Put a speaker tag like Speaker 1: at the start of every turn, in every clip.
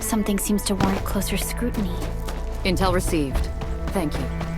Speaker 1: something seems to warrant closer scrutiny.
Speaker 2: Intel received. Thank you.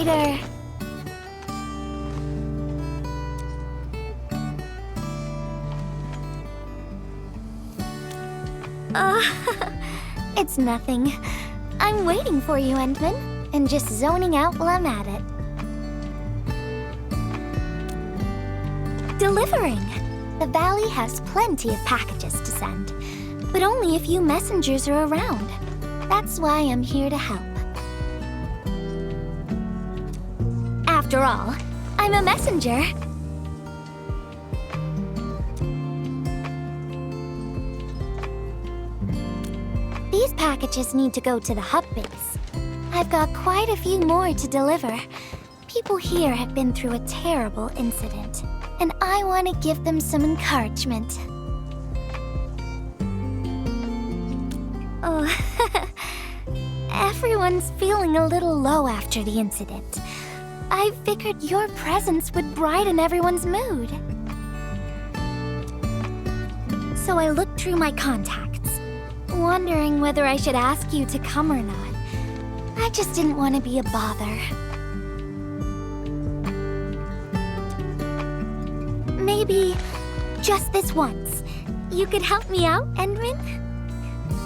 Speaker 1: later. It's nothing. I'm waiting for you, Endman, and just zoning out while I'm at it. Delivering. The valley has plenty of packages to send, but only a few messengers are around. That's why I'm here to help. After all, I'm a messenger. These packages need to go to the hub base. I've got quite a few more to deliver. People here have been through a terrible incident, and I want to give them some encouragement. Oh, everyone's feeling a little low after the incident. I figured your presence would brighten everyone's mood. So I looked through my contacts, wondering whether I should ask you to come or not. I just didn't want to be a bother. Maybe just this once, you could help me out, Endman?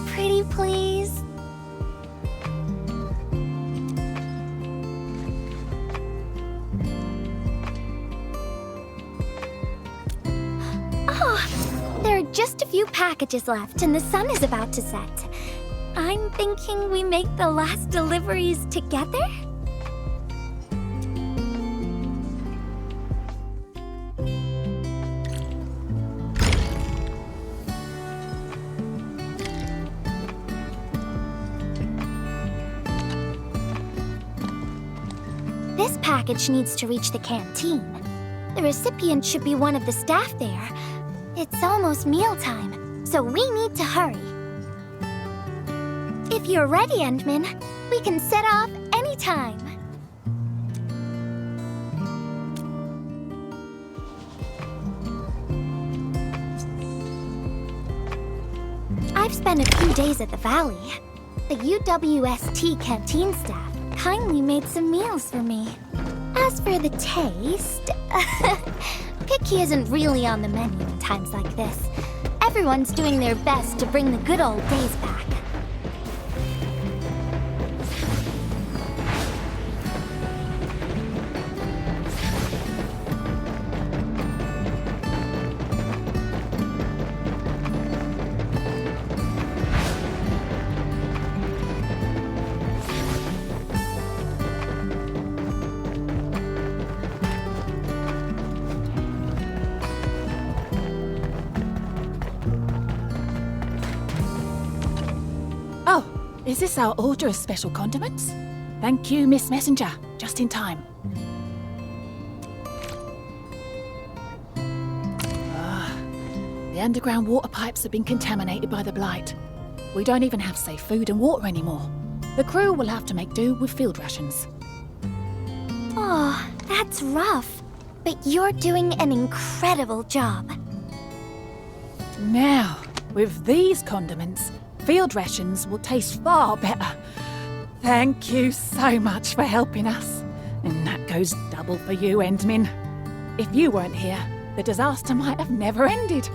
Speaker 1: Pretty please? Oh, there are just a few packages left and the sun is about to set. I'm thinking we make the last deliveries together? This package needs to reach the canteen. The recipient should be one of the staff there. It's almost mealtime, so we need to hurry. If you're ready, Endman, we can set off anytime. I've spent a few days at the valley. The UWST canteen staff kindly made some meals for me. As for the taste, picky isn't really on the menu in times like this. Everyone's doing their best to bring the good old days back.
Speaker 3: Is this our order of special condiments? Thank you, Miss Messenger. Just in time. The underground water pipes have been contaminated by the blight. We don't even have safe food and water anymore. The crew will have to make do with field rations.
Speaker 1: Oh, that's rough. But you're doing an incredible job.
Speaker 3: Now, with these condiments, field rations will taste far better. Thank you so much for helping us. And that goes double for you, Endman. If you weren't here, the disaster might have never ended.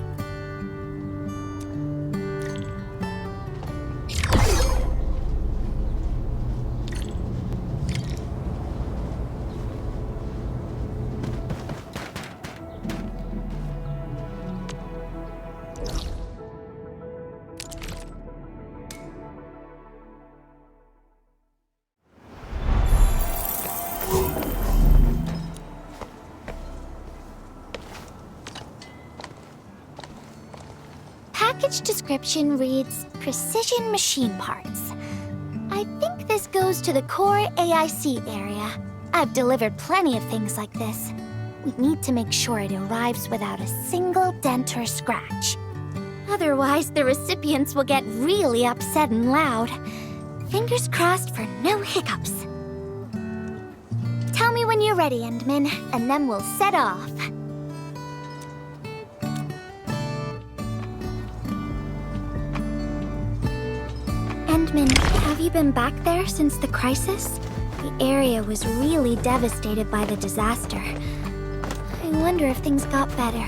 Speaker 1: Package description reads, Precision Machine Parts. I think this goes to the core AIC area. I've delivered plenty of things like this. We need to make sure it arrives without a single dent or scratch. Otherwise, the recipients will get really upset and loud. Fingers crossed for no hiccups. Tell me when you're ready, Endman, and then we'll set off. Endman, have you been back there since the crisis? The area was really devastated by the disaster. I wonder if things got better.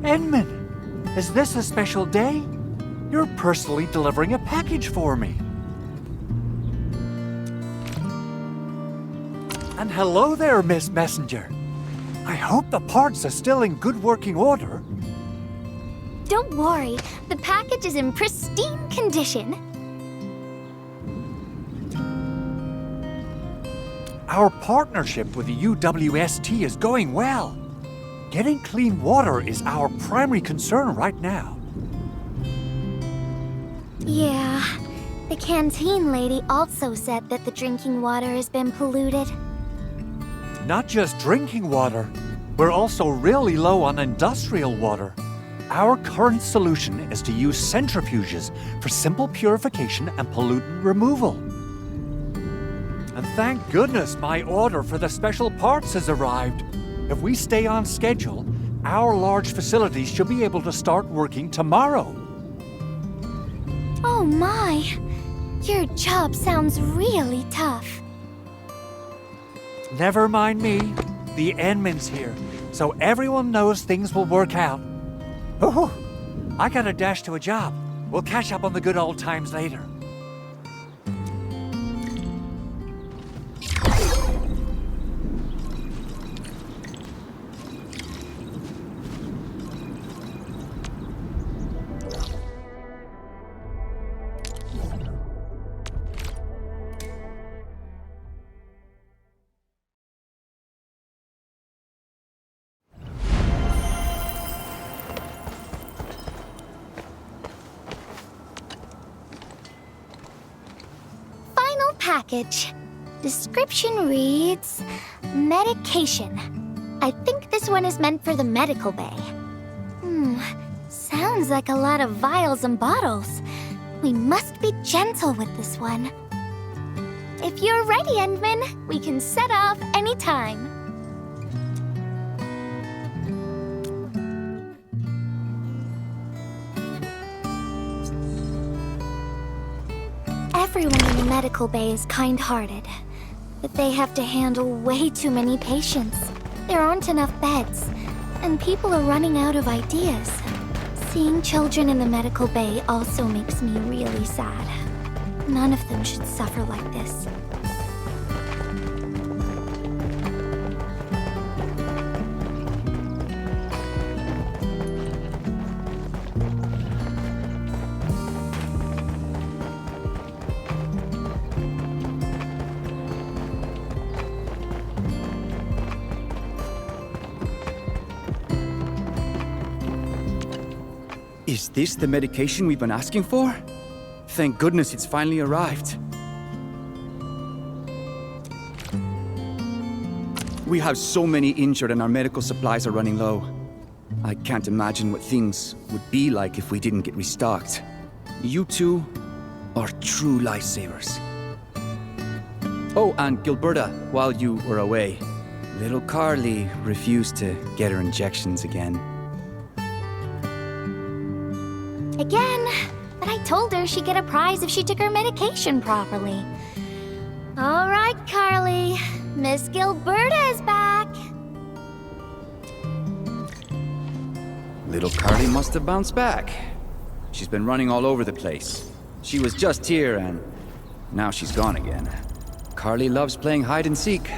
Speaker 4: Enman, is this a special day? You're personally delivering a package for me. And hello there, Miss Messenger. I hope the parts are still in good working order.
Speaker 1: Don't worry, the package is in pristine condition.
Speaker 4: Our partnership with the UWST is going well. Getting clean water is our primary concern right now.
Speaker 1: Yeah, the canteen lady also said that the drinking water has been polluted.
Speaker 4: Not just drinking water, we're also really low on industrial water. Our current solution is to use centrifuges for simple purification and pollutant removal. And thank goodness my order for the special parts has arrived. If we stay on schedule, our large facilities should be able to start working tomorrow.
Speaker 1: Oh my! Your job sounds really tough.
Speaker 4: Never mind me. The Enman's here, so everyone knows things will work out. Oh, I gotta dash to a job. We'll catch up on the good old times later.
Speaker 1: Package. Description reads, medication. I think this one is meant for the medical bay. Sounds like a lot of vials and bottles. We must be gentle with this one. If you're ready, Endman, we can set off anytime. Everyone in the medical bay is kind-hearted, but they have to handle way too many patients. There aren't enough beds, and people are running out of ideas. Seeing children in the medical bay also makes me really sad. None of them should suffer like this.
Speaker 5: Is this the medication we've been asking for? Thank goodness it's finally arrived. We have so many injured and our medical supplies are running low. I can't imagine what things would be like if we didn't get restocked. You two are true lifesavers. Oh, and Gilberta, while you were away, little Carly refused to get her injections again.
Speaker 1: Again, but I told her she'd get a prize if she took her medication properly. All right, Carly. Miss Gilberta is back.
Speaker 5: Little Carly must have bounced back. She's been running all over the place. She was just here and now she's gone again. Carly loves playing hide and seek.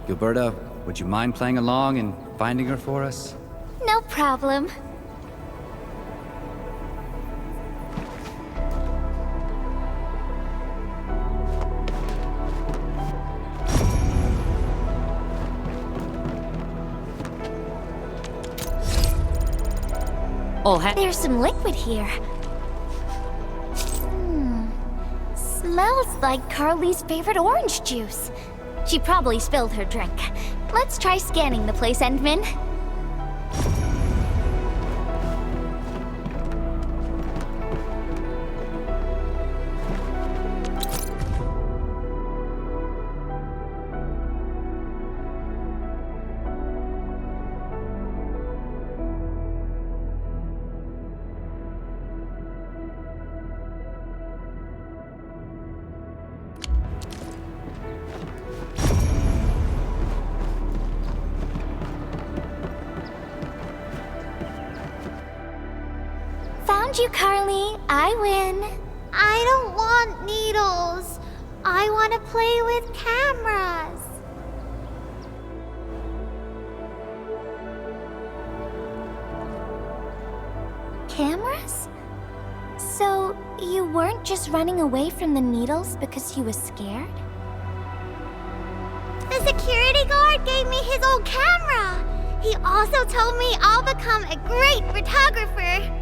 Speaker 5: Gilberta, would you mind playing along and finding her for us?
Speaker 1: No problem.
Speaker 2: All ha-
Speaker 1: There's some liquid here. Smells like Carly's favorite orange juice. She probably spilled her drink. Let's try scanning the place, Endman. Found you, Carly. I win.
Speaker 6: I don't want needles. I want to play with cameras.
Speaker 1: Cameras? So, you weren't just running away from the needles because you were scared?
Speaker 6: The security guard gave me his old camera. He also told me I'll become a great photographer.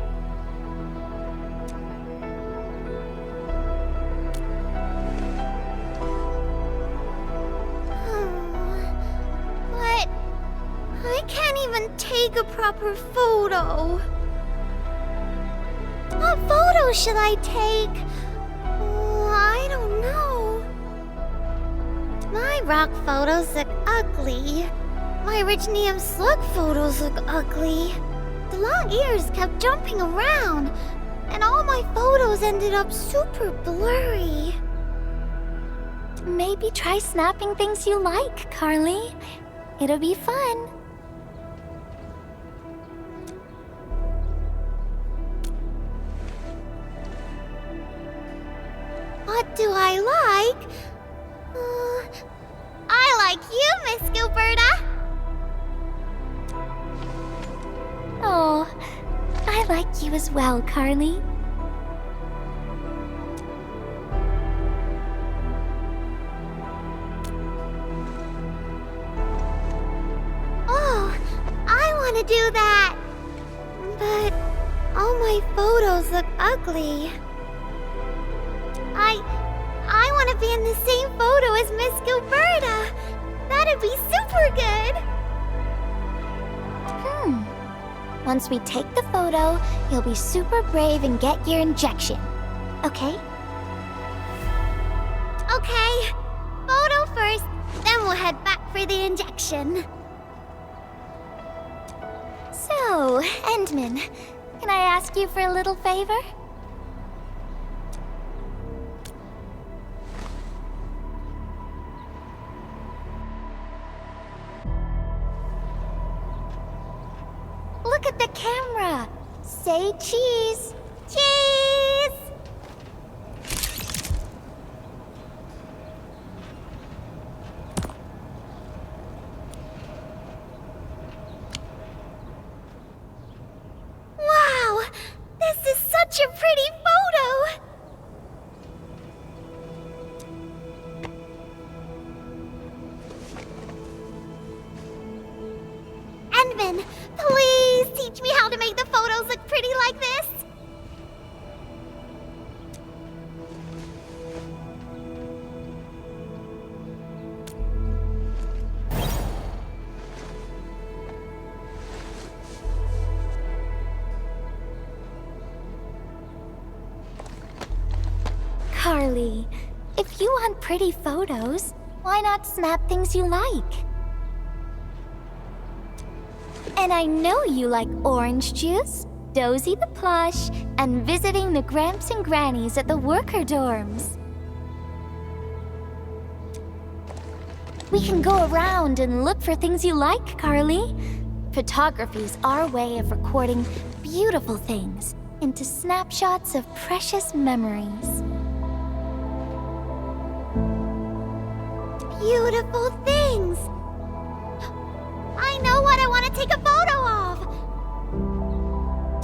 Speaker 6: But I can't even take a proper photo. What photo should I take? I don't know. My rock photos look ugly. My Originium slug photos look ugly. The long ears kept jumping around, and all my photos ended up super blurry.
Speaker 1: Maybe try snapping things you like, Carly. It'll be fun.
Speaker 6: What do I like? I like you, Miss Gilberta.
Speaker 1: Oh, I like you as well, Carly.
Speaker 6: Oh, I want to do that. But all my photos look ugly. I want to be in the same photo as Miss Gilberta. That'd be super good.
Speaker 1: Once we take the photo, you'll be super brave and get your injection. Okay?
Speaker 6: Okay, photo first, then we'll head back for the injection.
Speaker 1: So, Endman, can I ask you for a little favor? Look at the camera. Say cheese.
Speaker 6: Cheese! Wow! This is such a pretty photo! Endman, please teach me how to make the photos look pretty like this.
Speaker 1: Carly, if you want pretty photos, why not snap things you like? And I know you like orange juice, Dozy the plush, and visiting the Gramps and Grannies at the worker dorms. We can go around and look for things you like, Carly. Photography's our way of recording beautiful things into snapshots of precious memories.
Speaker 6: Beautiful things. I know what I want to take a photo of.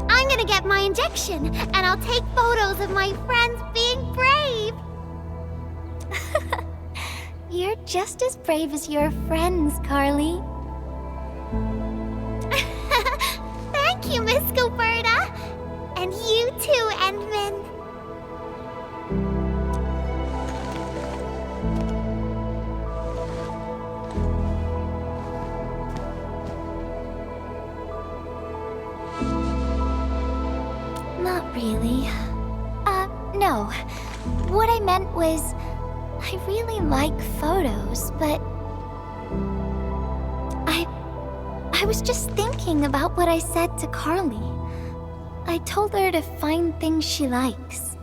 Speaker 6: I'm gonna get my injection, and I'll take photos of my friends being brave.
Speaker 1: You're just as brave as your friends, Carly.
Speaker 6: Thank you, Miss Gilberta.
Speaker 1: What I meant was, I really like photos, but I was just thinking about what I said to Carly. I told her to find things she likes.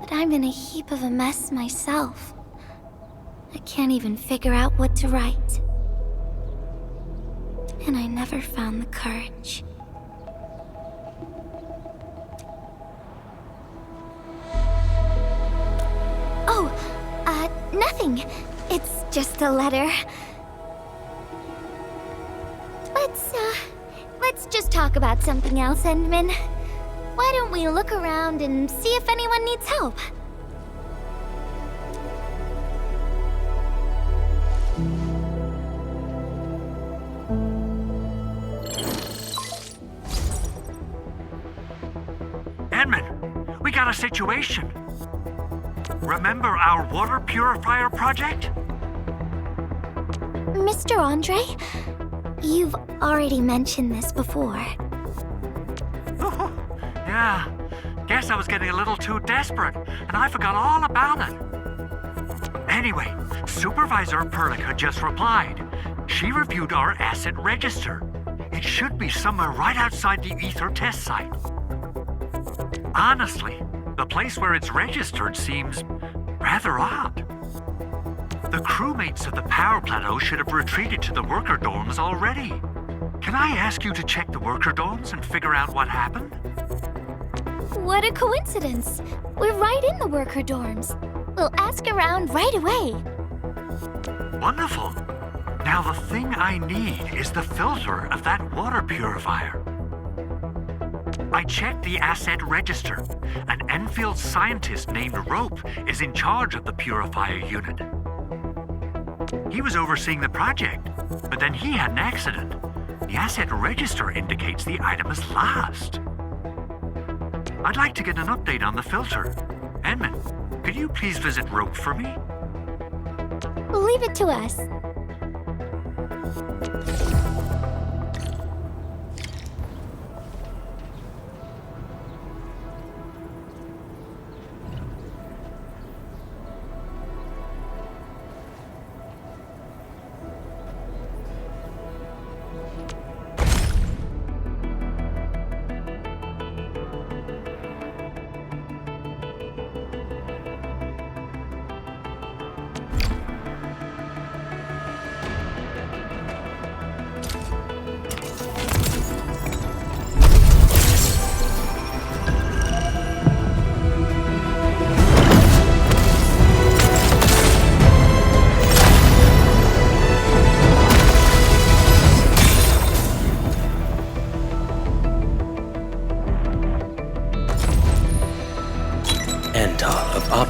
Speaker 1: But I'm in a heap of a mess myself. I can't even figure out what to write. And I never found the courage. Oh, nothing. It's just a letter. Let's just talk about something else, Endman. Why don't we look around and see if anyone needs help?
Speaker 4: Edmund, we got a situation. Remember our water purifier project?
Speaker 1: Mr. Andre, you've already mentioned this before.
Speaker 4: Yeah, guess I was getting a little too desperate, and I forgot all about it. Anyway, Supervisor Perlick had just replied. She reviewed our asset register. It should be somewhere right outside the Ether test site. Honestly, the place where it's registered seems rather odd. The crewmates of the power plateau should have retreated to the worker dorms already. Can I ask you to check the worker dorms and figure out what happened?
Speaker 1: What a coincidence! We're right in the worker dorms. We'll ask around right away.
Speaker 4: Wonderful. Now the thing I need is the filter of that water purifier. I checked the asset register. An Enfield scientist named Rope is in charge of the purifier unit. He was overseeing the project, but then he had an accident. The asset register indicates the item is lost. I'd like to get an update on the filter. Edmund, could you please visit Rope for me?
Speaker 1: Leave it to us.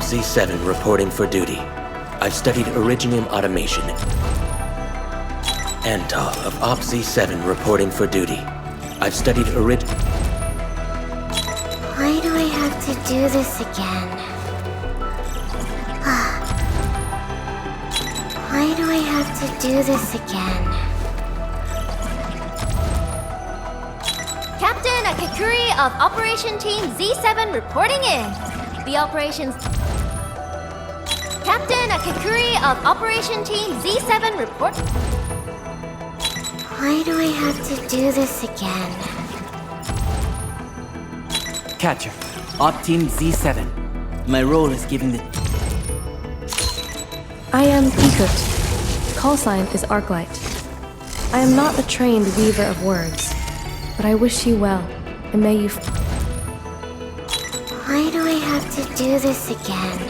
Speaker 7: Z7 reporting for duty. I've studied Originium automation. Antal of Op Z7 reporting for duty. I've studied
Speaker 6: Why do I have to do this again? Why do I have to do this again?
Speaker 1: Captain Akakuri of Operation Team Z7 reporting in. The operations... Captain Akakuri of Operation Team Z7 report...
Speaker 6: Why do I have to do this again?
Speaker 8: Catcher, Op Team Z7. My role is giving the...
Speaker 9: I am Picot. Call sign is Arclight. I am not a trained weaver of words, but I wish you well, and may you...
Speaker 6: Why do I have to do this again?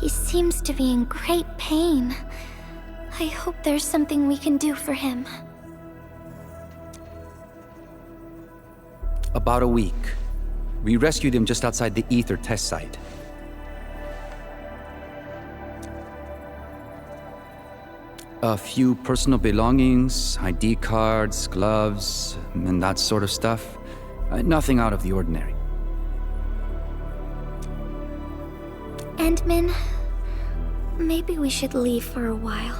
Speaker 1: He seems to be in great pain. I hope there's something we can do for him.
Speaker 5: About a week. We rescued him just outside the Ether test site. A few personal belongings, ID cards, gloves, and that sort of stuff. Nothing out of the ordinary.
Speaker 1: Endmin, maybe we should leave for a while.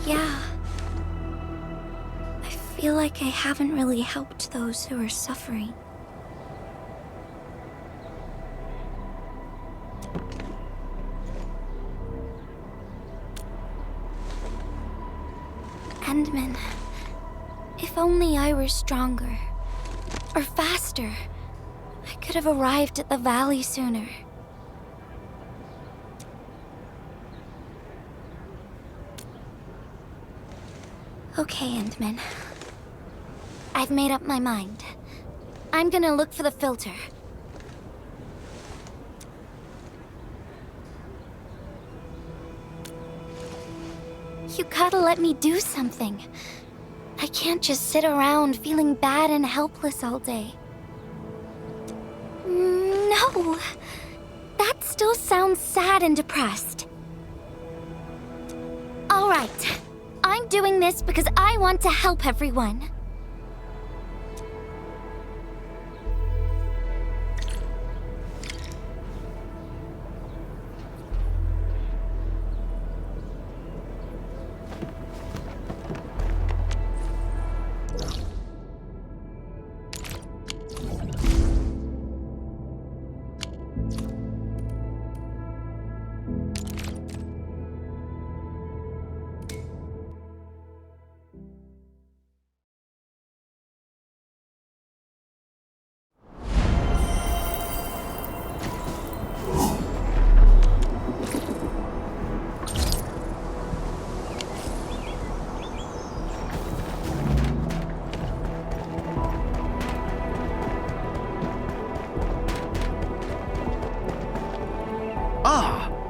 Speaker 1: Yeah. I feel like I haven't really helped those who are suffering. Endman, if only I were stronger. Or faster. I could have arrived at the valley sooner. Okay, Endman. I've made up my mind. I'm gonna look for the filter. You gotta let me do something. I can't just sit around feeling bad and helpless all day. No! That still sounds sad and depressed. All right. I'm doing this because I want to help everyone.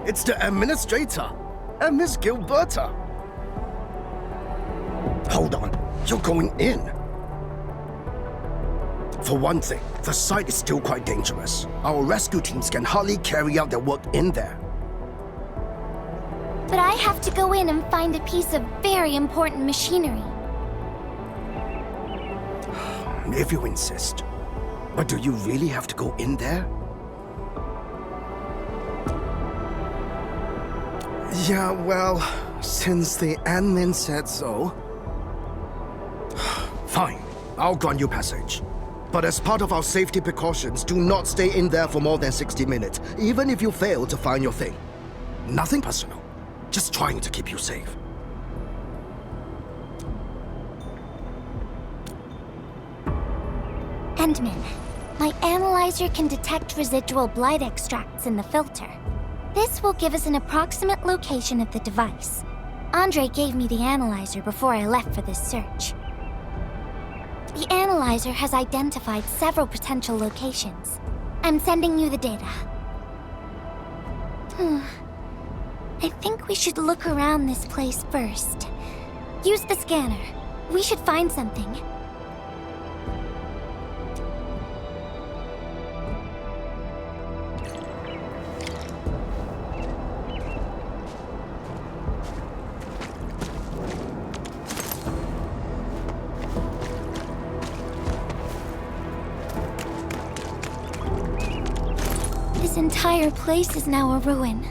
Speaker 10: It's the administrator, and Miss Gilberta. Hold on, you're going in. For one thing, the site is still quite dangerous. Our rescue teams can hardly carry out their work in there.
Speaker 1: But I have to go in and find a piece of very important machinery.
Speaker 10: If you insist. But do you really have to go in there? Yeah, well, since the admin said so... Fine, I'll grant you passage. But as part of our safety precautions, do not stay in there for more than 60 minutes, even if you fail to find your thing. Nothing personal, just trying to keep you safe.
Speaker 1: Endman, my analyzer can detect residual blight extracts in the filter. This will give us an approximate location of the device. Andre gave me the analyzer before I left for this search. The analyzer has identified several potential locations. I'm sending you the data. I think we should look around this place first. Use the scanner. We should find something. This entire place is now a ruin.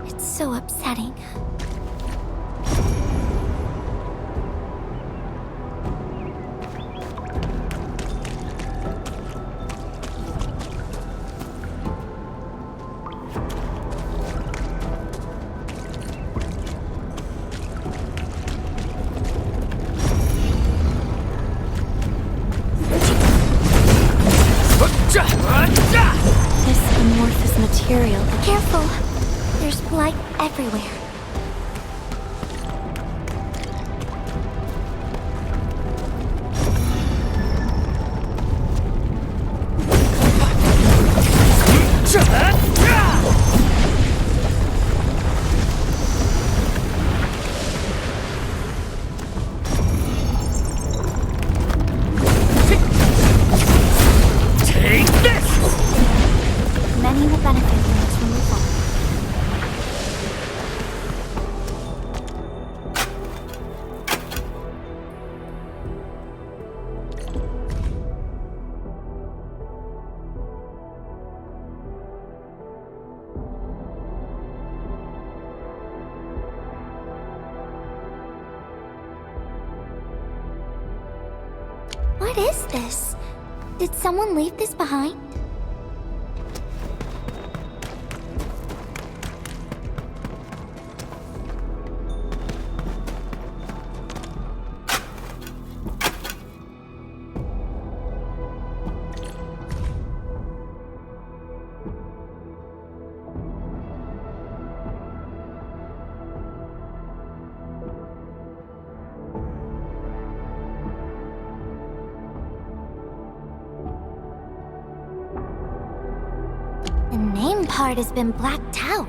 Speaker 1: It's so upsetting. This amorphous material. Careful! There's blight everywhere.
Speaker 11: Take this!
Speaker 1: Many will benefit from its removal. What is this? Did someone leave this behind? The name part has been blacked out.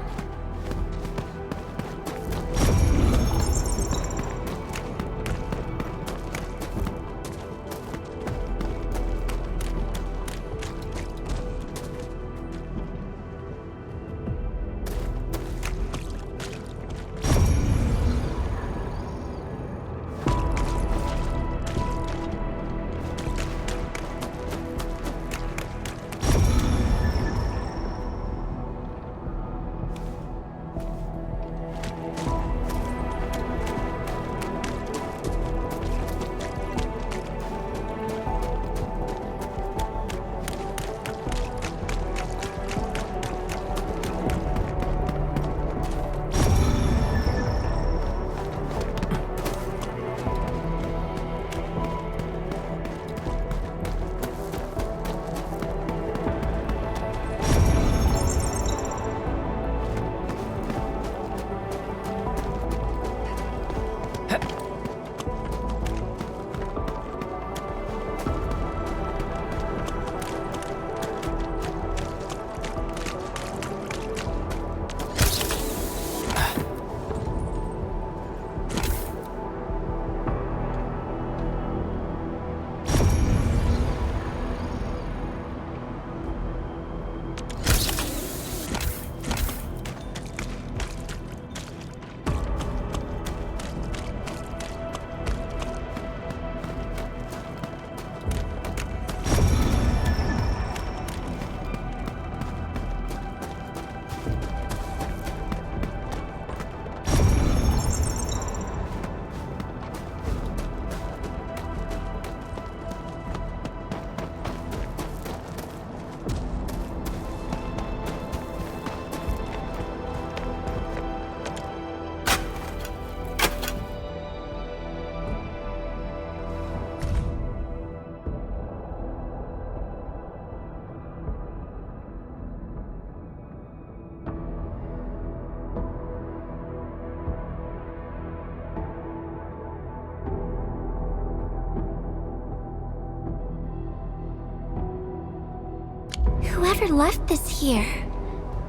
Speaker 1: Whoever left this here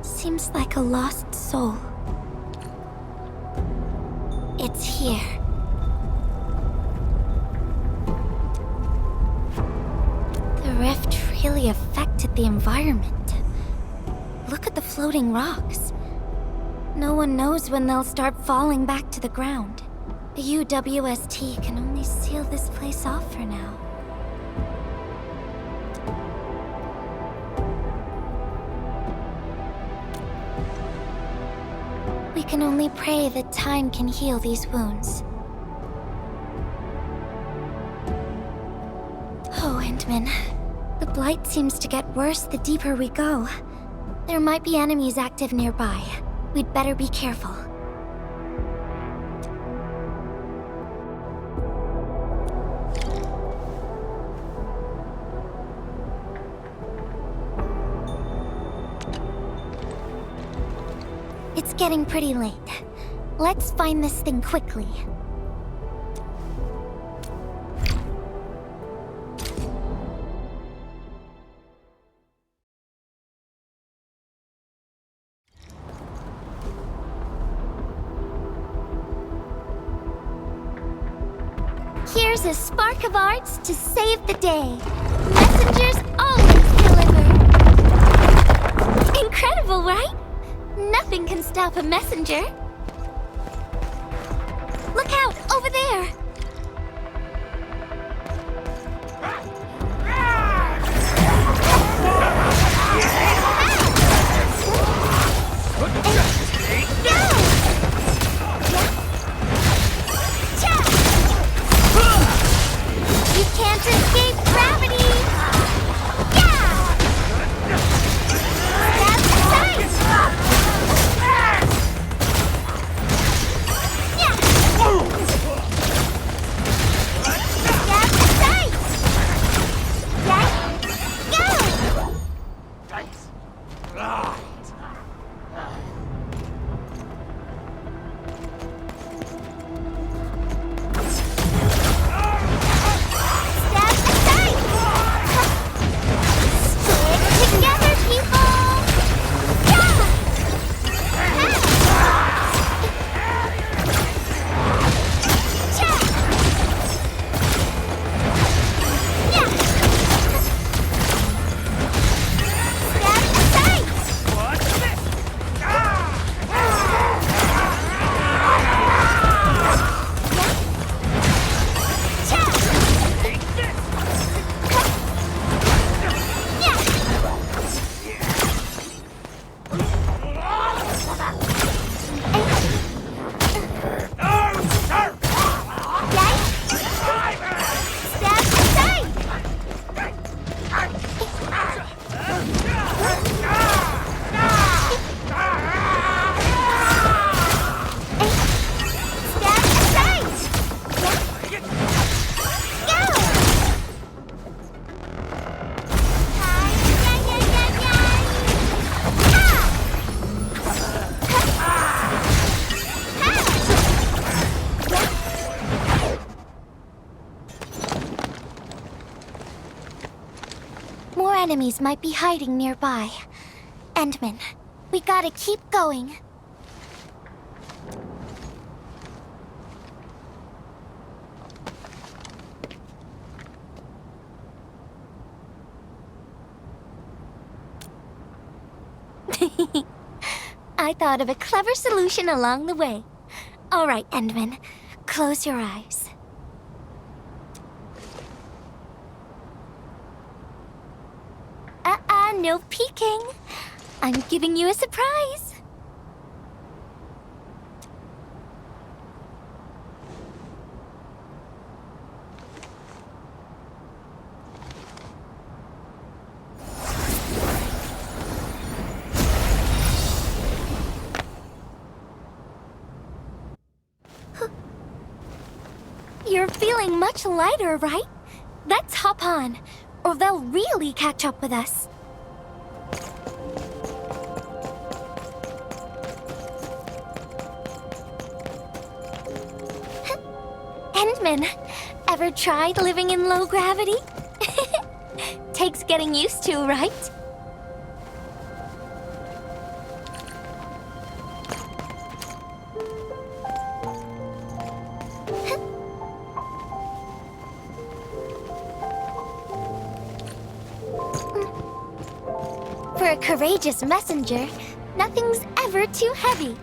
Speaker 1: seems like a lost soul. It's here. The rift really affected the environment. Look at the floating rocks. No one knows when they'll start falling back to the ground. The UWST can only seal this place off for now. We can only pray that time can heal these wounds. Oh, Endman. The blight seems to get worse the deeper we go. There might be enemies active nearby. We'd better be careful. It's getting pretty late. Let's find this thing quickly. Here's a spark of arts to save the day. Messengers always deliver. Incredible, right? Nothing can stop a messenger. Look out, over there! You can't escape gravity! That's nice! Enemies might be hiding nearby. Endman, we gotta keep going. I thought of a clever solution along the way. All right, Endman, close your eyes. No peeking. I'm giving you a surprise. You're feeling much lighter, right? Let's hop on, or they'll really catch up with us. Endman, ever tried living in low gravity? Takes getting used to, right? a courageous messenger. Nothing's ever too heavy.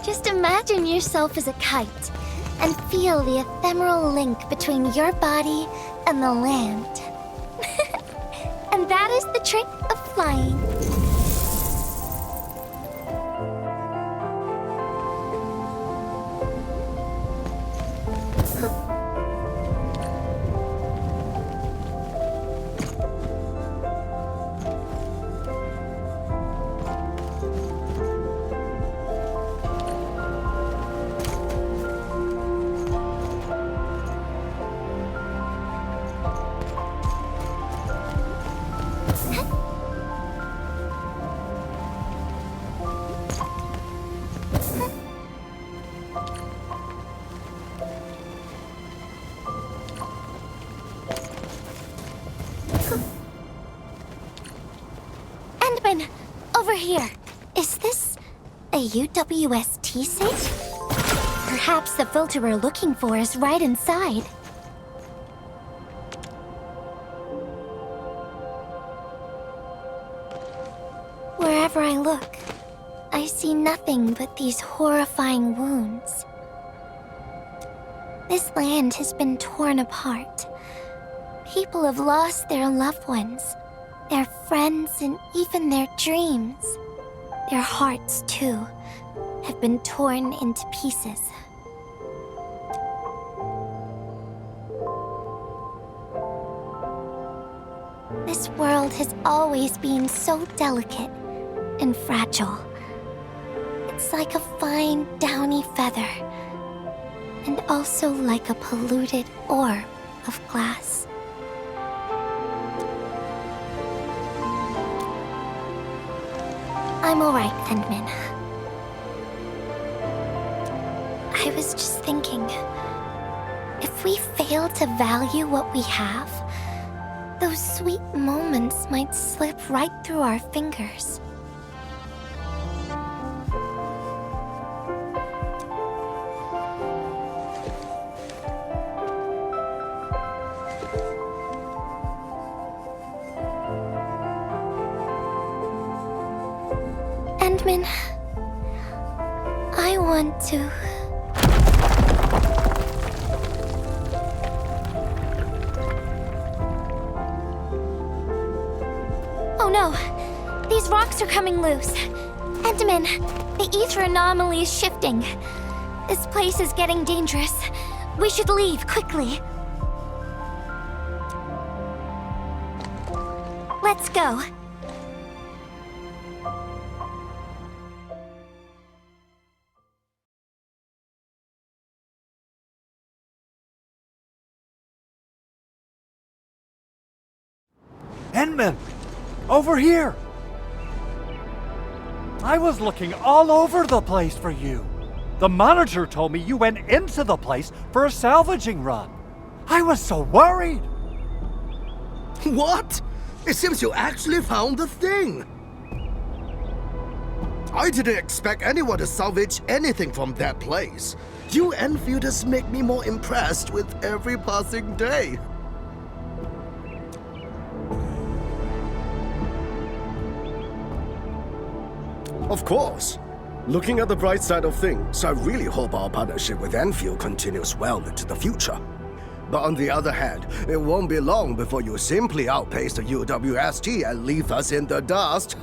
Speaker 1: Just imagine yourself as a kite and feel the ephemeral link between your body and the land. And that is the trick of flying. Over here. Is this a UWST safe? Perhaps the filter we're looking for is right inside. Wherever I look, I see nothing but these horrifying wounds. This land has been torn apart. People have lost their loved ones, their friends, and even their dreams. Their hearts, too, have been torn into pieces. This world has always been so delicate and fragile. It's like a fine, downy feather, and also like a polluted orb of glass. I'm all right, Endman. I was just thinking, if we fail to value what we have, those sweet moments might slip right through our fingers. Endman, I want to... Oh no! These rocks are coming loose. Endman, the ether anomaly is shifting. This place is getting dangerous. We should leave quickly. Let's go.
Speaker 4: Endman! Over here! I was looking all over the place for you. The manager told me you went into the place for a salvaging run. I was so worried.
Speaker 10: What? It seems you actually found the thing. I didn't expect anyone to salvage anything from that place. You Enfielders make me more impressed with every passing day. Of course. Looking at the bright side of things, I really hope our partnership with Enfield continues well into the future. But on the other hand, it won't be long before you simply outpace the UWST and leave us in the dust.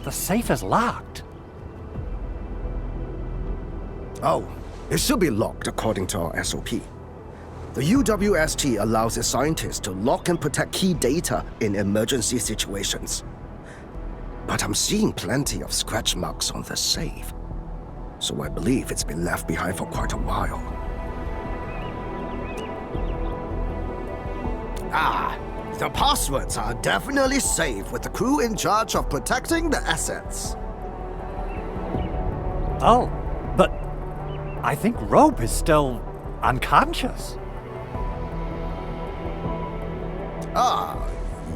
Speaker 4: The safe is locked.
Speaker 10: Oh, it should be locked according to our SOP. The UWST allows its scientists to lock and protect key data in emergency situations. But I'm seeing plenty of scratch marks on the safe, so I believe it's been left behind for quite a while. Ah, The passwords are definitely safe with the crew in charge of protecting the assets.
Speaker 4: Oh, but I think Rope is still unconscious.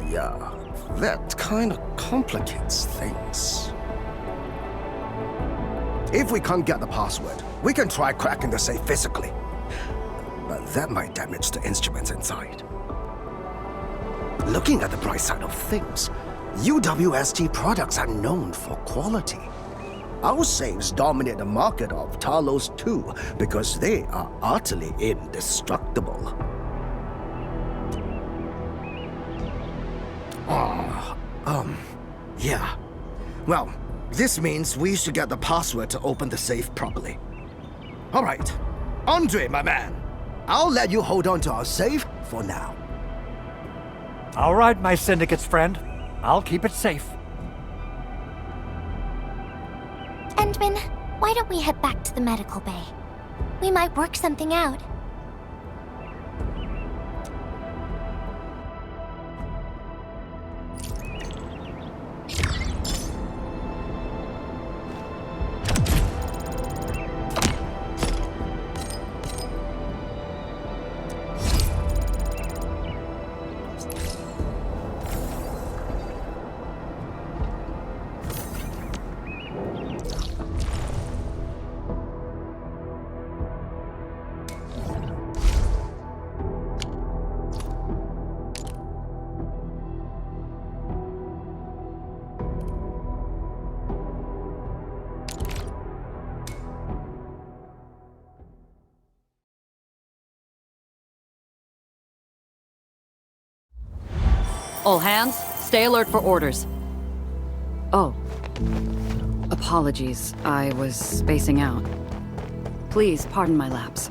Speaker 10: Yeah. That kind of complicates things. If we can't get the password, we can try cracking the safe physically. But that might damage the instruments inside. Looking at the bright side of things, UWST products are known for quality. Our safes dominate the market of Talos-II because they are utterly indestructible. Yeah. Well, this means we should get the password to open the safe properly. All right. Andre, my man. I'll let you hold on to our safe for now.
Speaker 4: All right, my syndicate's friend. I'll keep it safe.
Speaker 1: Endman, why don't we head back to the medical bay? We might work something out.
Speaker 2: All hands, stay alert for orders. Oh. Apologies, I was spacing out. Please pardon my lapse.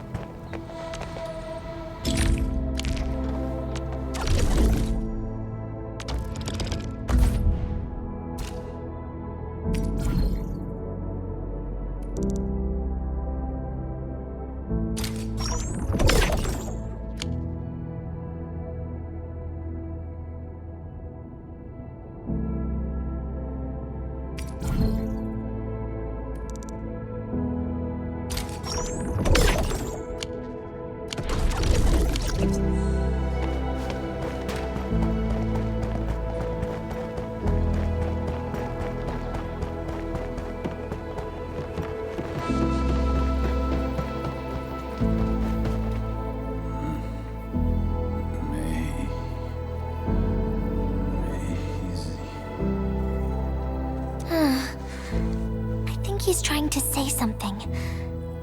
Speaker 1: He's trying to say something.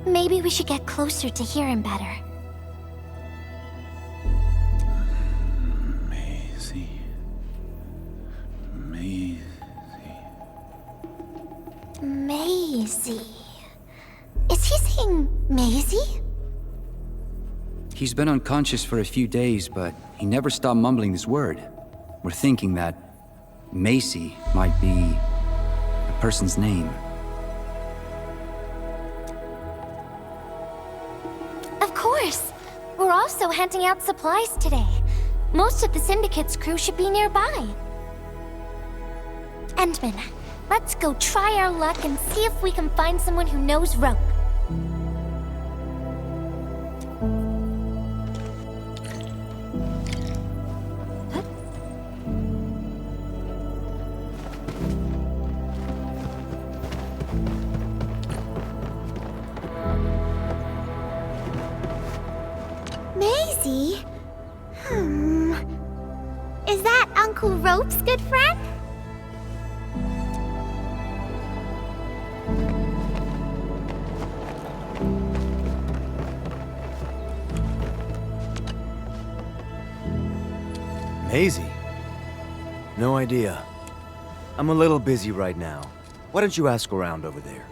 Speaker 1: Maybe we should get closer to hear him better. Maisie. Is he saying Maisie?
Speaker 5: He's been unconscious for a few days, but he never stopped mumbling this word. We're thinking that Macy might be a person's name.
Speaker 1: Of course. We're also handing out supplies today. Most of the Syndicate's crew should be nearby. Endman, let's go try our luck and see if we can find someone who knows rope.
Speaker 6: Maisie? Is that Uncle Rope's good friend?
Speaker 11: Maisie? No idea. I'm a little busy right now. Why don't you ask around over there?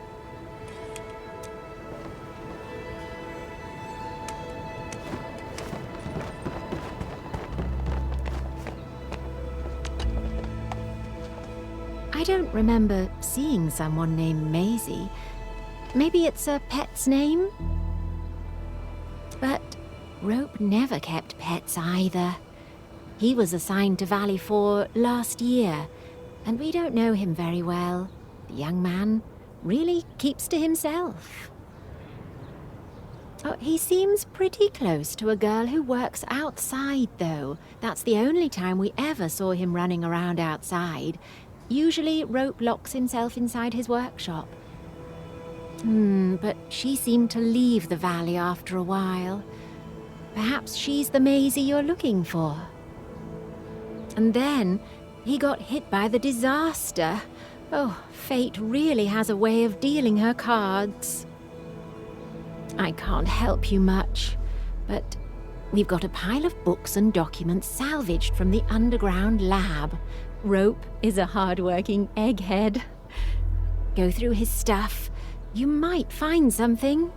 Speaker 12: I don't remember seeing someone named Maisie. Maybe it's a pet's name? But Rope never kept pets either. He was assigned to Valley 4 last year, and we don't know him very well. The young man really keeps to himself. Oh, he seems pretty close to a girl who works outside, though. That's the only time we ever saw him running around outside. Usually, Rope locks himself inside his workshop. But she seemed to leave the valley after a while. Perhaps she's the Maisie you're looking for. And then, he got hit by the disaster. Oh, fate really has a way of dealing her cards. I can't help you much, but we've got a pile of books and documents salvaged from the underground lab. Rope is a hard-working egghead. Go through his stuff. You might find something.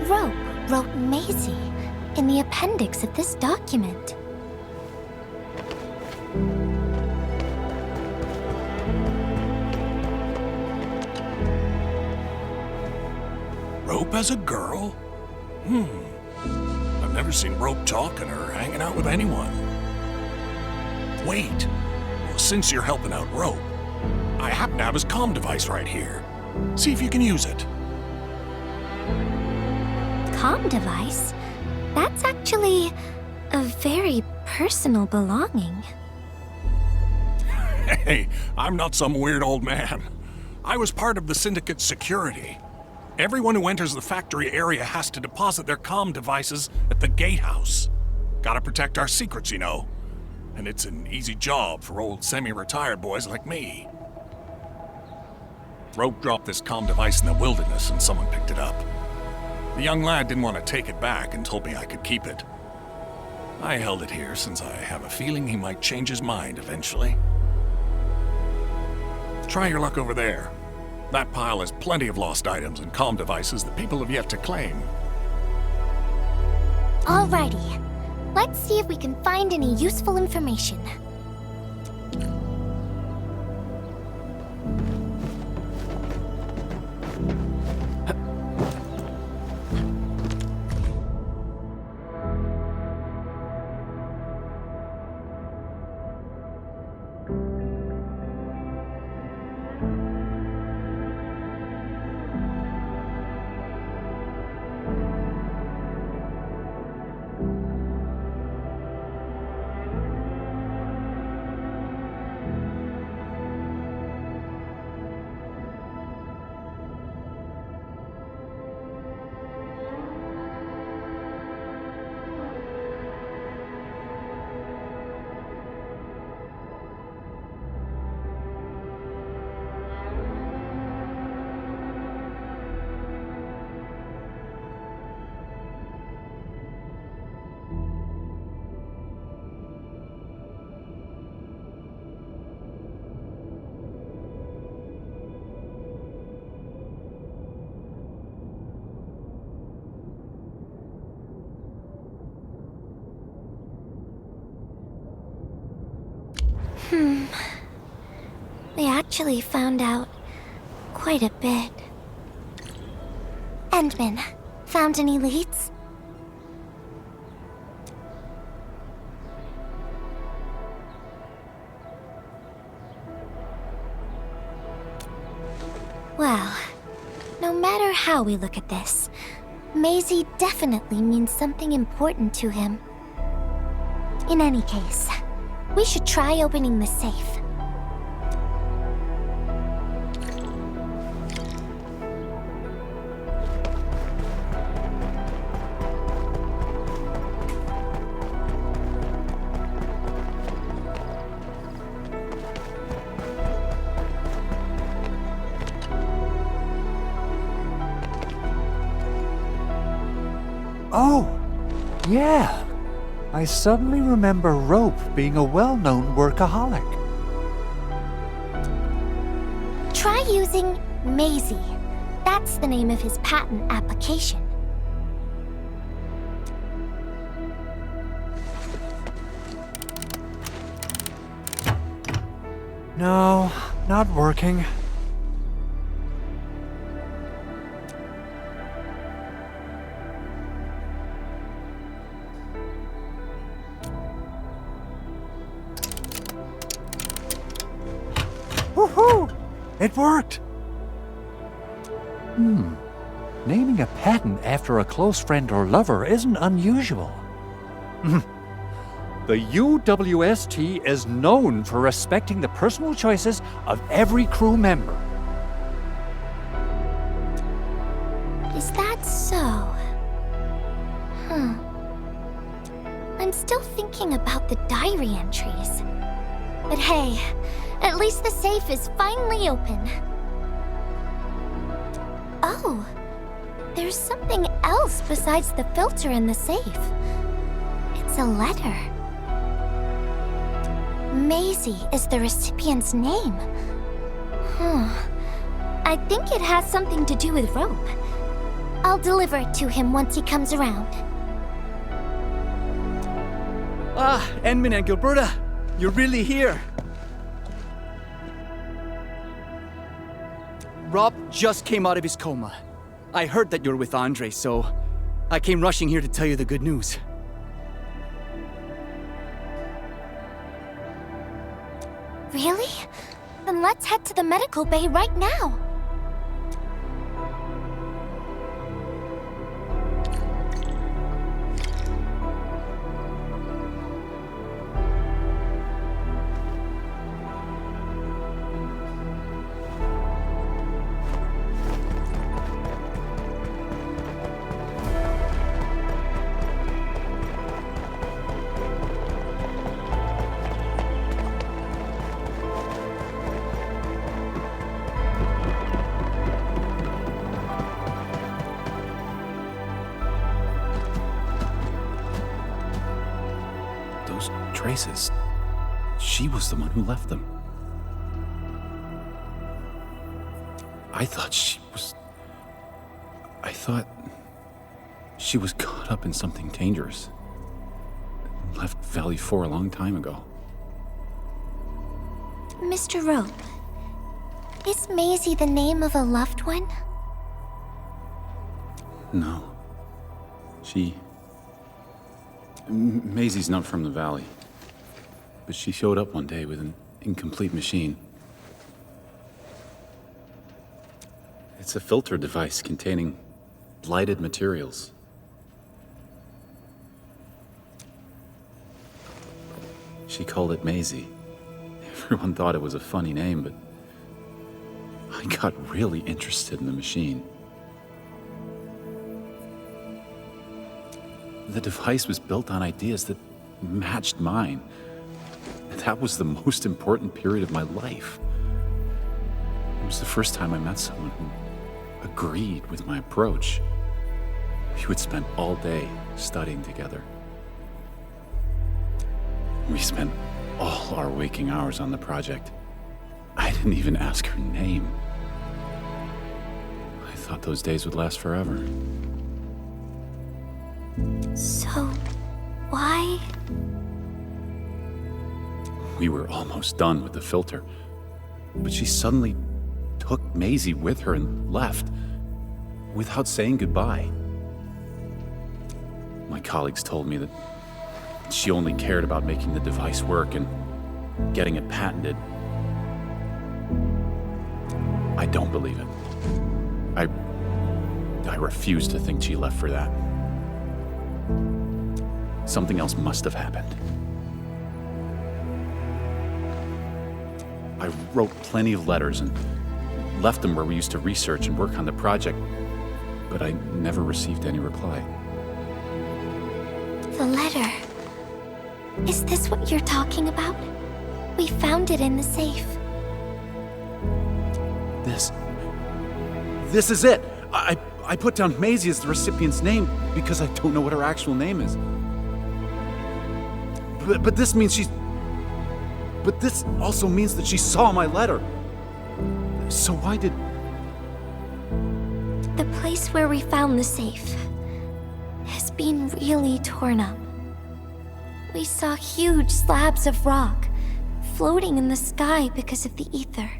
Speaker 1: Rope wrote Maisie in the appendix of this document.
Speaker 13: Rope as a girl? I've never seen Rope talking or hanging out with anyone. Wait. Well, since you're helping out Rope, I happen to have his comm device right here. See if you can use it.
Speaker 1: Comm device? That's actually a very personal belonging.
Speaker 13: Hey, I'm not some weird old man. I was part of the Syndicate's security. Everyone who enters the factory area has to deposit their comm devices at the gatehouse. Gotta protect our secrets, you know. And it's an easy job for old semi-retired boys like me. Rope dropped this comm device in the wilderness and someone picked it up. The young lad didn't want to take it back and told me I could keep it. I held it here since I have a feeling he might change his mind eventually. Try your luck over there. That pile has plenty of lost items and comm devices that people have yet to claim.
Speaker 1: Alrighty. Let's see if we can find any useful information. They actually found out quite a bit. Endman, found any leads? Well, no matter how we look at this, Maisie definitely means something important to him. In any case, we should try opening the safe.
Speaker 4: Oh, yeah. I suddenly remember Rope being a well-known workaholic.
Speaker 1: Try using Maisie. That's the name of his patent application.
Speaker 4: No, not working. Woohoo! It worked! Naming a patent after a close friend or lover isn't unusual. The UWST is known for respecting the personal choices of every crew member.
Speaker 1: Is that so? I'm still thinking about the diary entries. But hey, at least the safe is finally open. Oh, there's something else besides the filter in the safe. It's a letter. Maisie is the recipient's name. I think it has something to do with Rope. I'll deliver it to him once he comes around.
Speaker 5: Ah, Endmin and Gilberta, you're really here. Rob just came out of his coma. I heard that you're with Andre, so I came rushing here to tell you the good news.
Speaker 1: Really? Then let's head to the medical bay right now.
Speaker 14: Traces. She was the one who left them. I thought she was caught up in something dangerous. Left Valley 4 a long time ago.
Speaker 1: Mr. Rope, is Maisie the name of a loved one?
Speaker 14: No. Maisie's not from the Valley. But she showed up one day with an incomplete machine. It's a filter device containing blighted materials. She called it Maisie. Everyone thought it was a funny name, but I got really interested in the machine. The device was built on ideas that matched mine. That was the most important period of my life. It was the first time I met someone who agreed with my approach. We would spend all day studying together. We spent all our waking hours on the project. I didn't even ask her name. I thought those days would last forever.
Speaker 1: So, why?
Speaker 14: We were almost done with the filter, but she suddenly took Maisie with her and left, without saying goodbye. My colleagues told me that she only cared about making the device work and getting it patented. I don't believe it. I refuse to think she left for that. Something else must have happened. I wrote plenty of letters and left them where we used to research and work on the project, but I never received any reply.
Speaker 1: The letter. Is this what you're talking about? We found it in the safe.
Speaker 14: This is it. I put down Maisie as the recipient's name because I don't know what her actual name is. But this means she's... But this also means that she saw my letter. So why did...
Speaker 1: The place where we found the safe has been really torn up. We saw huge slabs of rock floating in the sky because of the ether.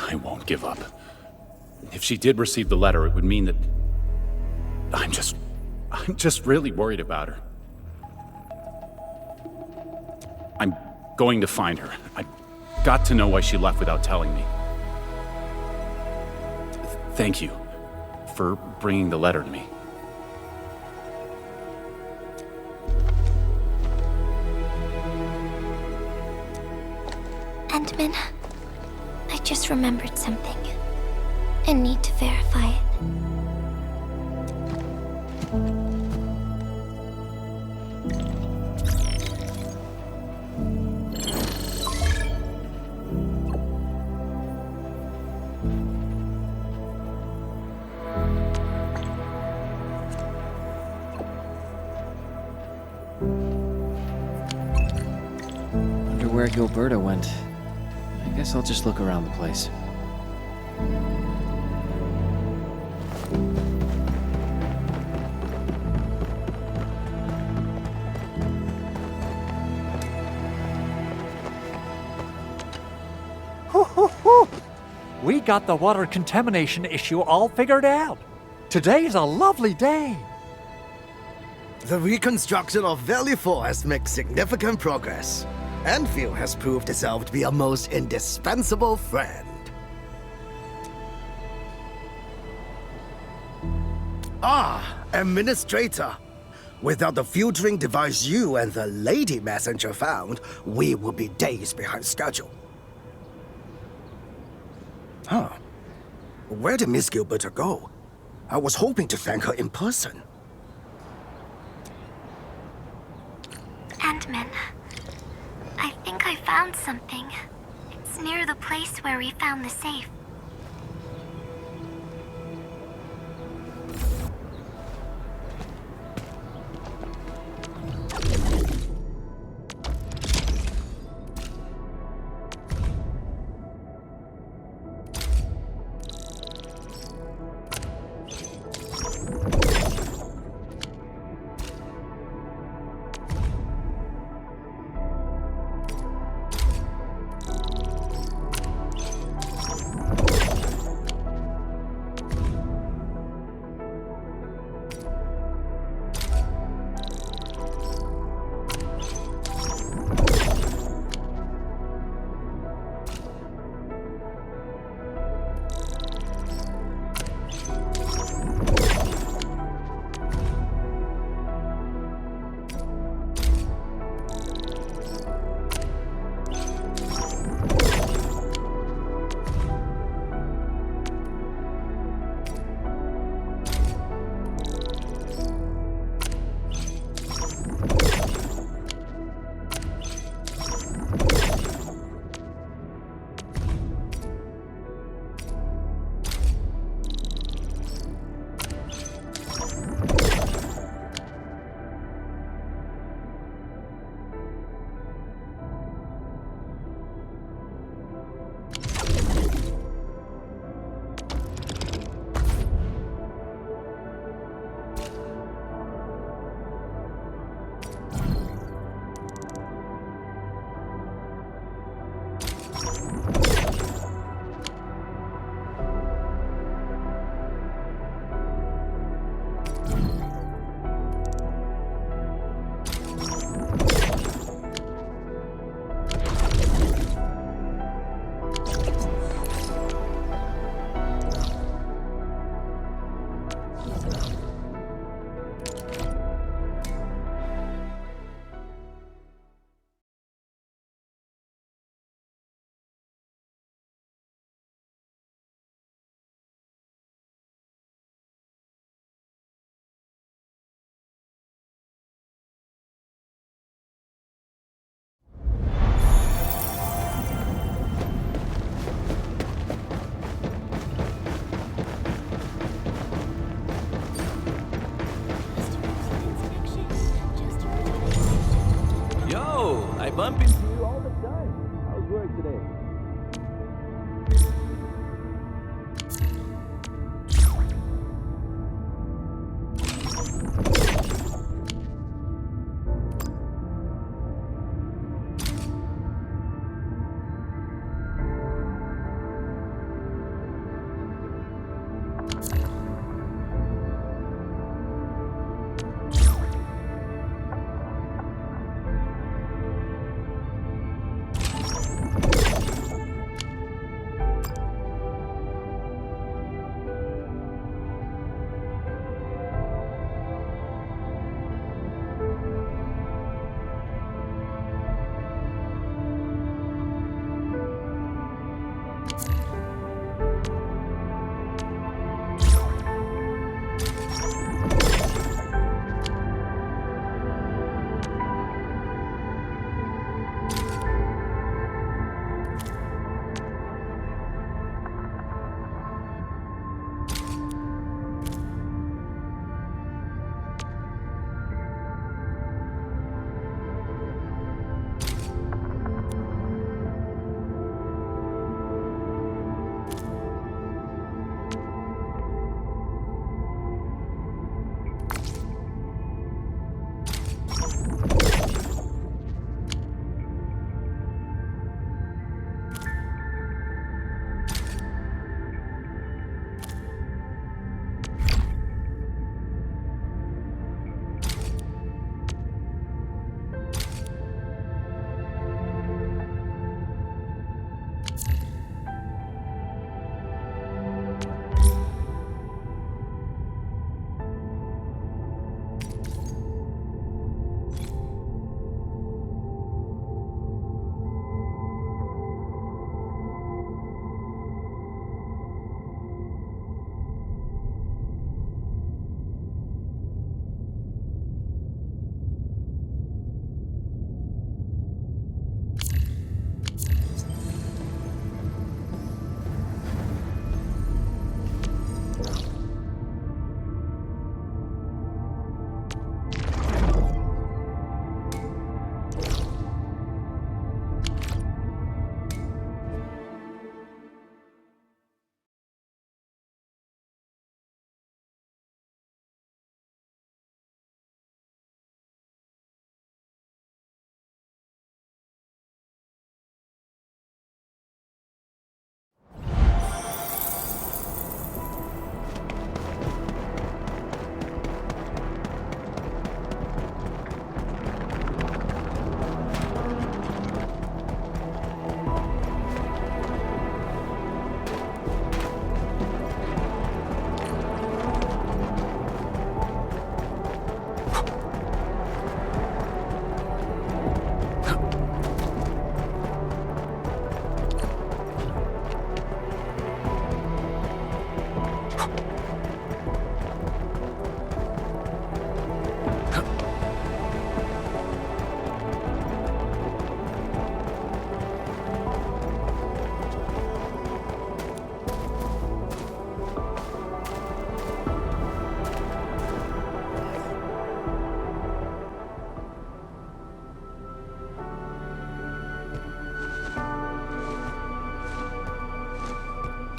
Speaker 14: I won't give up. If she did receive the letter, it would mean that... I'm just really worried about her. I'm going to find her. I've got to know why she left without telling me. Thank you for bringing the letter to me.
Speaker 1: Endman, I just remembered something and need to verify it.
Speaker 11: Wonder where Gilberta went. I guess I'll just look around the place.
Speaker 4: We got the water contamination issue all figured out. Today's a lovely day.
Speaker 10: The reconstruction of Valley 4 has made significant progress. Endfield has proved itself to be a most indispensable friend. Ah, Administrator. Without the filtering device you and the lady messenger found, we would be days behind schedule. Huh. Where did Miss Gilberta go? I was hoping to thank her in person.
Speaker 1: Endman, I think I found something. It's near the place where we found the safe.
Speaker 8: I bump into you all the time. How's work today?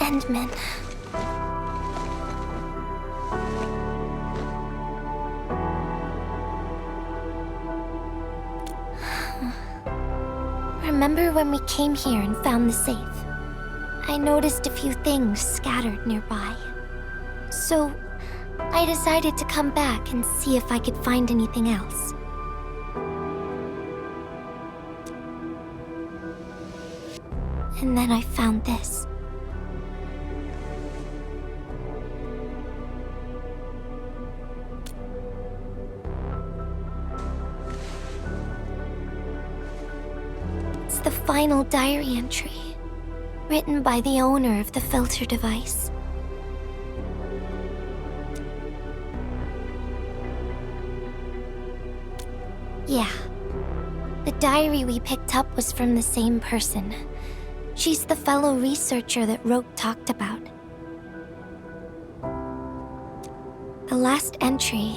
Speaker 1: Endman. Remember when we came here and found the safe? I noticed a few things scattered nearby. So, I decided to come back and see if I could find anything else. And then I found this. It's the final diary entry, written by the owner of the filter device. Yeah. The diary we picked up was from the same person. She's the fellow researcher that Rogue talked about. The last entry,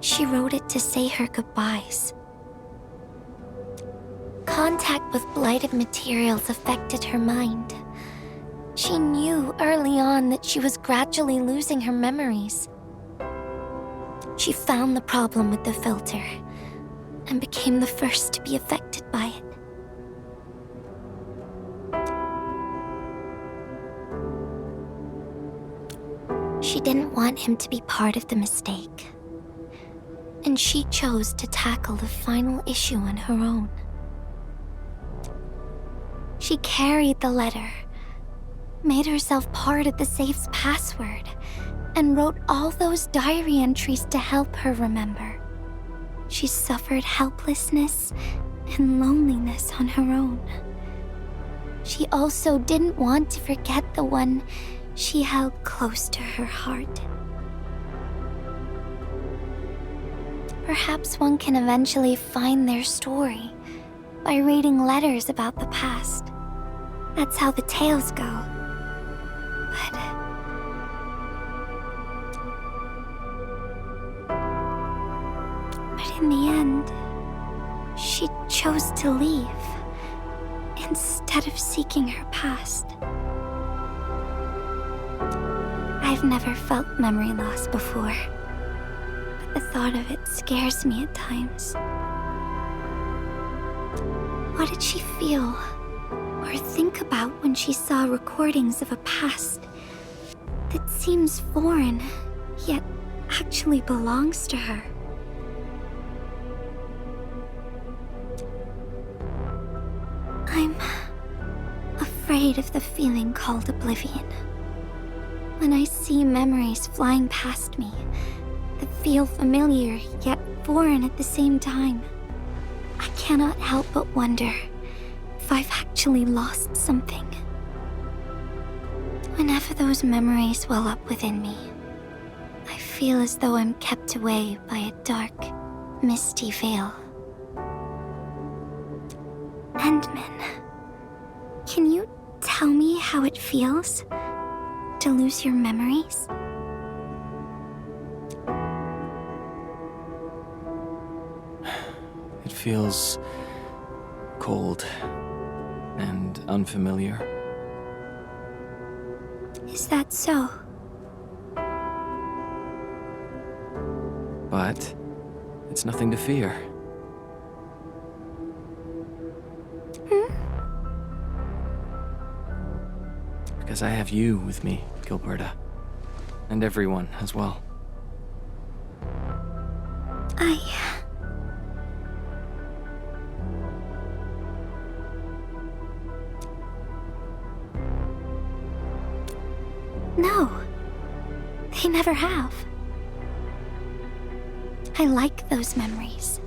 Speaker 1: she wrote it to say her goodbyes. Contact with blighted materials affected her mind. She knew early on that she was gradually losing her memories. She found the problem with the filter and became the first to be affected by it. She didn't want him to be part of the mistake, and she chose to tackle the final issue on her own. She carried the letter, made herself part of the safe's password, and wrote all those diary entries to help her remember. She suffered helplessness and loneliness on her own. She also didn't want to forget the one she held close to her heart. Perhaps one can eventually find their story by reading letters about the past. That's how the tales go. But in the end, she chose to leave instead of seeking her past. I've never felt memory loss before, but the thought of it scares me at times. What did she feel or think about when she saw recordings of a past that seems foreign, yet actually belongs to her? I'm afraid of the feeling called oblivion. When I see memories flying past me that feel familiar yet foreign at the same time, I cannot help but wonder if I've actually lost something. Whenever those memories well up within me, I feel as though I'm kept away by a dark, misty veil. Endman, can you tell me how it feels to lose your memories?
Speaker 15: It feels cold and unfamiliar.
Speaker 1: Is that so?
Speaker 15: But it's nothing to fear. Because I have you with me, Gilberta. And everyone as well.
Speaker 1: No, they never have. I like those memories.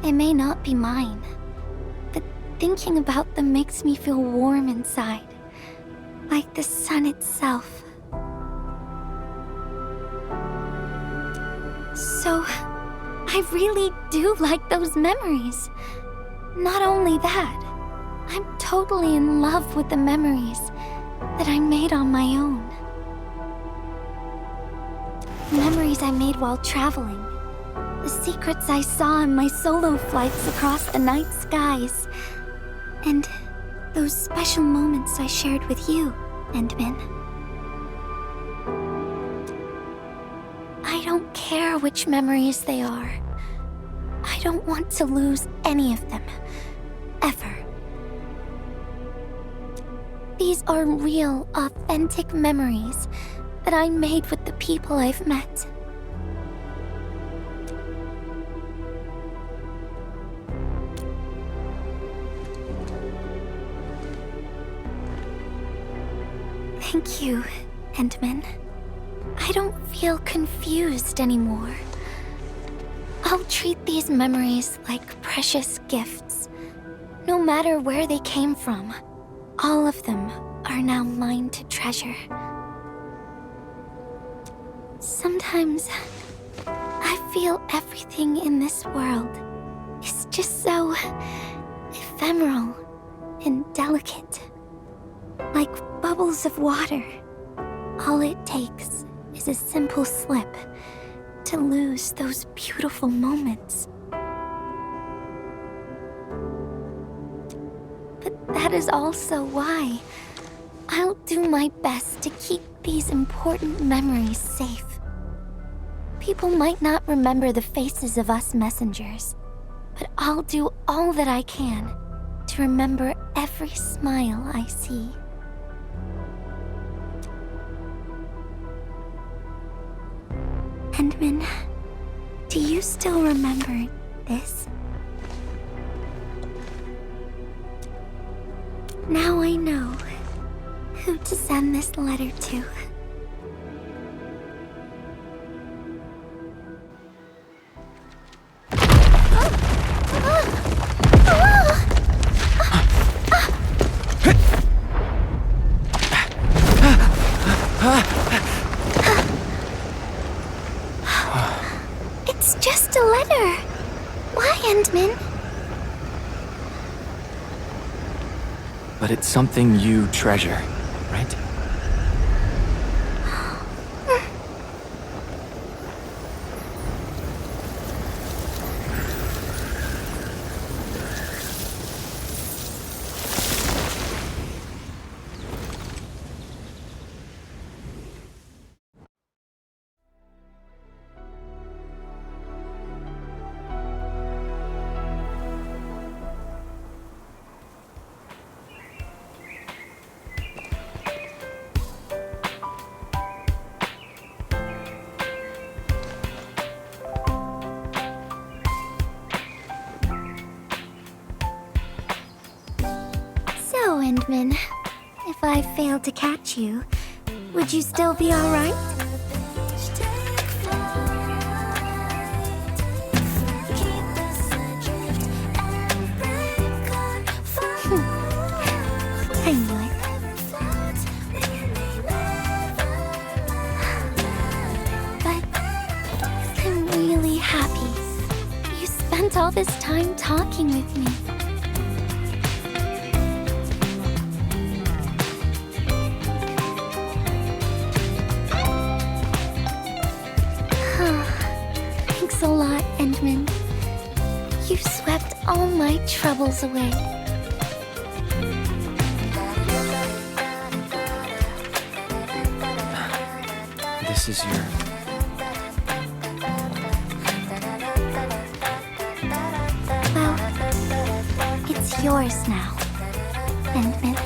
Speaker 1: They may not be mine, but thinking about them makes me feel warm inside, like the sun itself. So, I really do like those memories. Not only that, I'm totally in love with the memories that I made on my own. Memories I made while traveling. The secrets I saw in my solo flights across the night skies. And those special moments I shared with you, Endman. I don't care which memories they are. I don't want to lose any of them. Ever. These are real, authentic memories that I made with the people I've met. Thank you, Endman. I don't feel confused anymore. I'll treat these memories like precious gifts. No matter where they came from, all of them are now mine to treasure. Sometimes, I feel everything in this world is just so ephemeral and delicate. Like bubbles of water. All it takes is a simple slip to lose those beautiful moments. But that is also why I'll do my best to keep these important memories safe. People might not remember the faces of us messengers, but I'll do all that I can to remember every smile I see. Endman, do you still remember this? Now I know who to send this letter to. It's just a letter. Why, Endman?
Speaker 15: But it's something you treasure, right?
Speaker 1: So, Endman, if I failed to catch you, would you still be alright? I knew it. But I'm really happy you spent all this time talking with me. Thanks a lot, Endman. You swept all my troubles away.
Speaker 15: This is your...
Speaker 1: Well, it's yours now, Endman.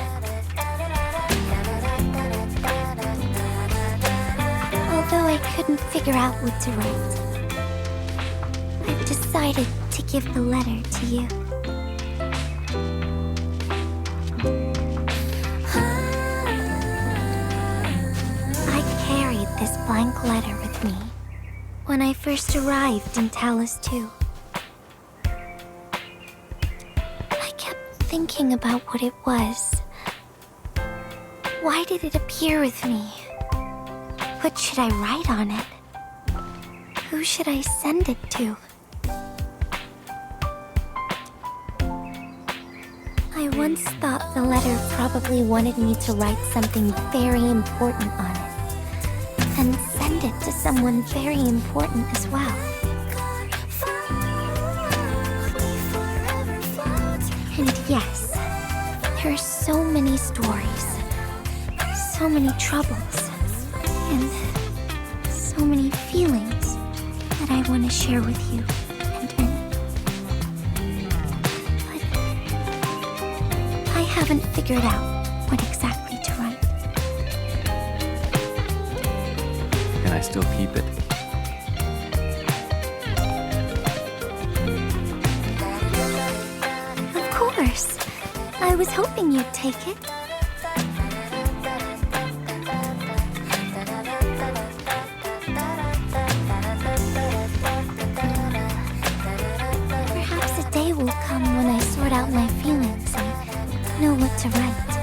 Speaker 1: Although I couldn't figure out what to write, I've decided to give the letter to you. I carried this blank letter with me when I first arrived in Talus-II. I kept thinking about what it was. Why did it appear with me? What should I write on it? Who should I send it to? I once thought the letter probably wanted me to write something very important on it, and send it to someone very important as well. And yes, there are so many stories, so many troubles, and so many feelings that I want to share with you, Endman. But I haven't figured out what exactly to write.
Speaker 15: Can I still keep it?
Speaker 1: Of course. I was hoping you'd take it. Perhaps a day will come when I sort out my feelings and know what to write.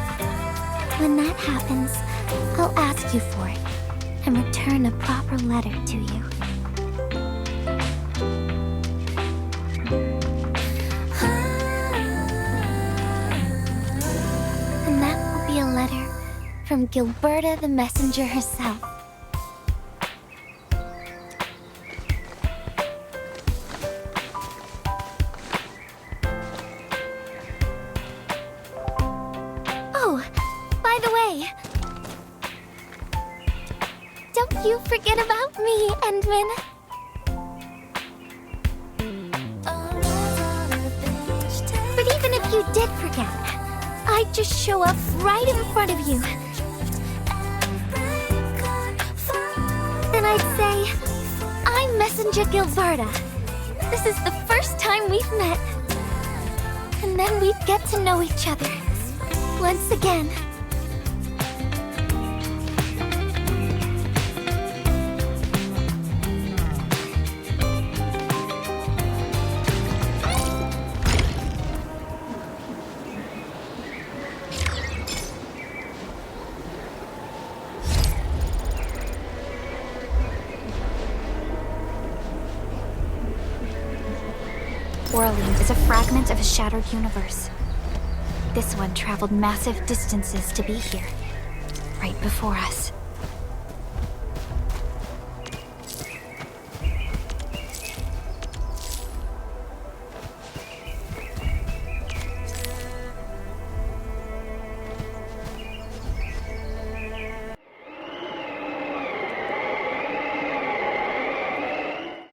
Speaker 1: When that happens, I'll ask you for it and return a proper letter to you. And that will be a letter from Gilberta the Messenger herself. you forget about me, Endman. But even if you did forget, I'd just show up right in front of you. Then I'd say, I'm Messenger Gilberta. This is the first time we've met. And then we'd get to know each other. Once again. Whirling is a fragment of a shattered universe. This one traveled massive distances to be here, right before us.